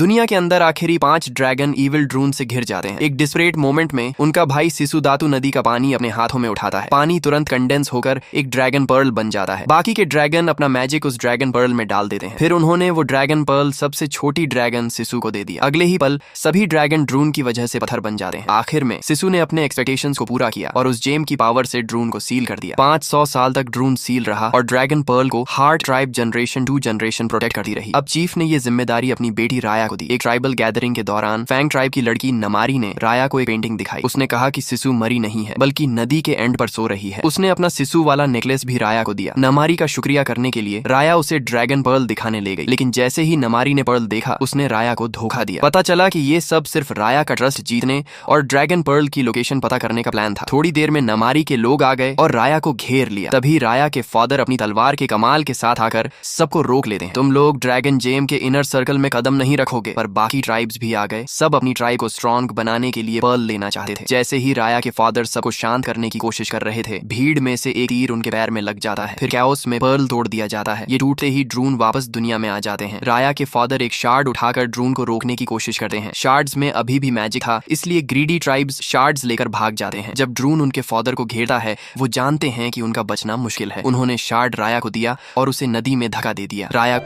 दुनिया के अंदर आखिर 5 ड्रैगन इविल ड्रून से घिर जाते हैं। एक डिस्परेट मोमेंट में उनका भाई सिसुदातु नदी का पानी अपने हाथों में उठाता है। पानी तुरंत कंडेंस होकर एक ड्रैगन पर्ल बन जाता है। बाकी के ड्रैगन अपना मैजिक उस ड्रैगन पर्ल में डाल देते हैं। फिर उन्होंने वो ड्रैगन पर्ल सबसे छोटी ड्रैगन सिसु को दे दिया। अगले ही पल सभी ड्रैगन ड्रून की वजह से पत्थर बन जाते हैं। आखिर में सिसु ने अपने एक्सपेक्टेशंस को पूरा किया और उस जेम की पावर से ड्रून को सील कर दिया। 500 साल तक ड्रून सील रहा और ड्रैगन पर्ल को heart tribe generation to generation protect करती रही। अब चीफ ने ये जिम्मेदारी अपनी बेटी राया को दी। एक ट्राइबल गैदरिंग के दौरान फैंग ट्राइब की लड़की नमारी ने राया को एक पेंटिंग दिखाई। उसने कहा कि सिसु मरी नहीं है बल्कि नदी के एंड पर सो रही है। उसने अपना सिसु वाला नेकलेस भी राया को दिया। नमारी का शुक्रिया करने के लिए राया उसे ड्रैगन पर्ल दिखाने ले गई, लेकिन जैसे ही नमारी ने पर्ल देखा उसने राया को धोखा दिया। पता चला कि ये सब सिर्फ राया का ट्रस्ट जीतने और ड्रैगन पर्ल की लोकेशन पता करने का प्लान था। थोड़ी देर में नमारी के लोग आ गए और राया को घेर लिया। तभी राया के फादर अपनी तलवार के कमाल के साथ आकर सबको रोक लेते हैं। तुम लोग ड्रैगन जेम के इनर सर्कल में कदम नहीं रखोगे। पर बाकी ट्राइब्स भी आ गए। सब अपनी ट्राइब को स्ट्रॉन्ग बनाने के लिए पर्ल लेना चाहते थे। जैसे ही राया के फादर सबको शांत करने की कोशिश कर रहे थे, भीड़ में से एक तीर उनके पैर में लग जाता है। फिर कैओस में पर्ल तोड़ दिया जाता है। ये टूटते ही ड्रून वापस दुनिया में आ जाते हैं। राया के फादर एक शार्ड उठाकर ड्रून को रोकने की कोशिश करते हैं। शार्ड्स में अभी भी मैजिक था, इसलिए ग्रीडी ट्राइब्स शार्ड्स लेकर भाग जाते हैं। जब ड्रून उनके फादर को घेरता है, वो जानते हैं कि उनका बचना मुश्किल है। उन्होंने शार्ड राया को दिया और उसे नदी में धक्का दे दिया। राया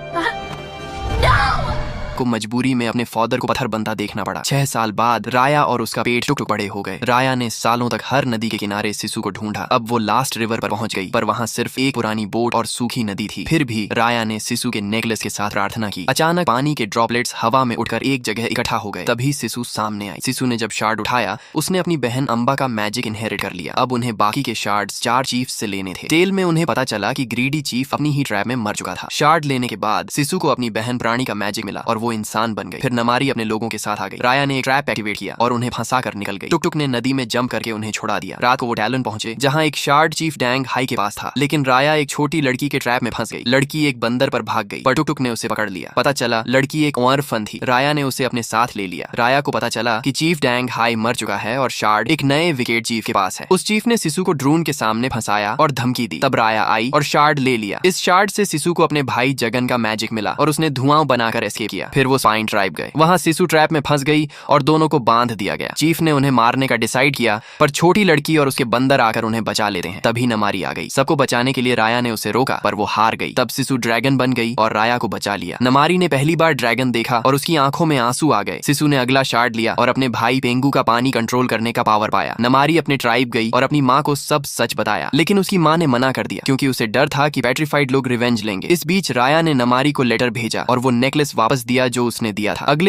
को मजबूरी में अपने फादर को पत्थर बनता देखना पड़ा। 6 साल बाद राया और उसका पेट टुकड़े बड़े हो गए। राया ने सालों तक हर नदी के किनारे सिसु को ढूंढा। अब वो लास्ट रिवर पर पहुंच गई, पर वहां सिर्फ एक पुरानी बोट और सूखी नदी थी। फिर भी राया ने सिसु के नेकलेस के साथ प्रार्थना की। अचानक पानी के ड्रॉपलेट्स हवा में उड़कर एक जगह इकट्ठा हो गए। तभी सिसु सामने आई। सिसु ने जब शार्ड उठाया, उसने अपनी बहन अंबा का मैजिक इनहेरिट कर लिया। अब उन्हें बाकी के शार्ड्स 4 चीफ से लेने थे। टेल में उन्हें पता चला कि ग्रीडी चीफ अपनी ही ट्रैप में मर चुका था। शार्ड लेने के बाद सिसु को अपनी बहन प्राणी का मैजिक मिला और वो इंसान बन गई। फिर नमारी अपने लोगों के साथ आ गई। राया ने एक ट्रैप एक्टिवेट किया और उन्हें फंसा कर निकल गई। टुक ने नदी में जंप करके उन्हें छुड़ा दिया। रात को वो टैलन पहुंचे जहां एक शार्ड चीफ डैंग हाई के पास था, लेकिन राया एक छोटी लड़की के ट्रैप में फंस गई। लड़की एक बंदर पर भाग गई, पर टुक ने उसे पकड़ लिया। पता चला लड़की एक ऑर्फन थी। राया ने उसे अपने साथ ले लिया। राया को पता चला कि चीफ डैंग हाई मर चुका है और शार्ड एक नए विकेट चीफ के पास है। उस चीफ ने सिसु को ड्रून के सामने फंसाया और धमकी दी। तब राया आई और शार्ड ले लिया। इस शार्ड से सिसु को अपने भाई जगन का मैजिक मिला और उसने धुआं बनाकर एस्केप किया। फिर वो स्पाइन ट्राइब गए। वहां सिसु ट्रैप में फंस गई और दोनों को बांध दिया गया। चीफ ने उन्हें मारने का डिसाइड किया, पर छोटी लड़की और उसके बंदर आकर उन्हें बचा लेते हैं। तभी नमारी आ गई। सबको बचाने के लिए राया ने उसे रोका, पर वो हार गई। तब सिसु ड्रैगन बन गई और राया को बचा लिया। नमारी ने पहली बार ड्रैगन देखा और उसकी आंखों में आंसू आ गए। सिसु ने अगला शार्ड लिया और अपने भाई पेंगू का पानी कंट्रोल करने का पावर पाया। नमारी अपने ट्राइब गई और अपनी माँ को सब सच बताया, लेकिन उसकी माँ ने मना कर दिया क्योंकि उसे डर था कि पेट्रीफाइड लोग रिवेंज लेंगे। इस बीच राया ने नमारी को लेटर भेजा और वो नेकलेस वापस दिया जो उसने दिया था। अगले